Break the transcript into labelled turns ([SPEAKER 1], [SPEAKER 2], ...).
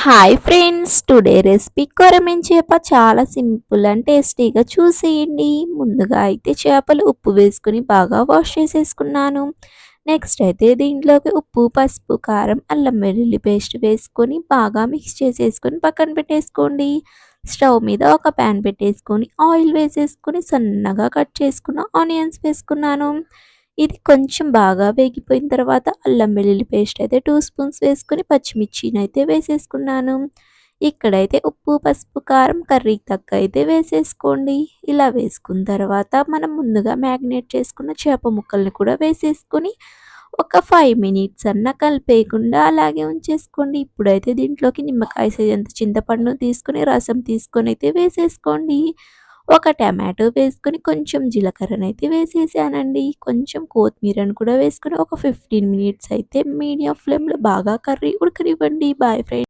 [SPEAKER 1] Hi friends, today recipe కొరమీను చేప చాలా సింపుల్ అండ్ టేస్టీగా చూసేయండి. ముందుగా అయితే చేపలు ఉప్పు వేసుకుని బాగా వాష్ చేసేసుకున్నాను. నెక్స్ట్ అయితే దీంట్లోకి ఉప్పు, పసుపు, కారం, అల్లం వెల్లుల్లి పేస్ట్ వేసుకొని బాగా మిక్స్ చేసేసుకొని పక్కన పెట్టేసుకోండి. స్టవ్ మీద ఒక ప్యాన్ పెట్టేసుకొని ఆయిల్ వేసేసుకొని సన్నగా కట్ చేసుకున్న ఆనియన్స్ వేసుకున్నాను. ఇది కొంచెం బాగా వేగిపోయిన తర్వాత అల్లం వెల్లుల్లి పేస్ట్ అయితే 2 స్పూన్స్ వేసుకొని పచ్చిమిర్చినైతే వేసేసుకున్నాను. ఇక్కడైతే ఉప్పు, పసుపు, కారం కర్రీకి తగ్గ అయితే వేసేసుకోండి. ఇలా వేసుకున్న తర్వాత మనం ముందుగా మ్యాగ్నేట్ చేసుకున్న చేప ముక్కల్ని కూడా వేసేసుకొని ఒక 5 మినిట్స్ అన్నా కలిపేయకుండా అలాగే ఉంచేసుకోండి. ఇప్పుడైతే దీంట్లోకి నిమ్మకాయ సైజంత చింతపండు తీసుకొని రసం తీసుకొని అయితే వేసేసుకోండి. ఒక టమాటో వేసుకొని కొంచెం జీలకర్రనైతే వేసేసానండి. కొంచెం కొత్తిమీరను కూడా వేసుకొని ఒక 15 మినిట్స్ అయితే మీడియం ఫ్లేమ్‌లో బాగా కర్రీ ఉడకనివ్వండి. Bye friends.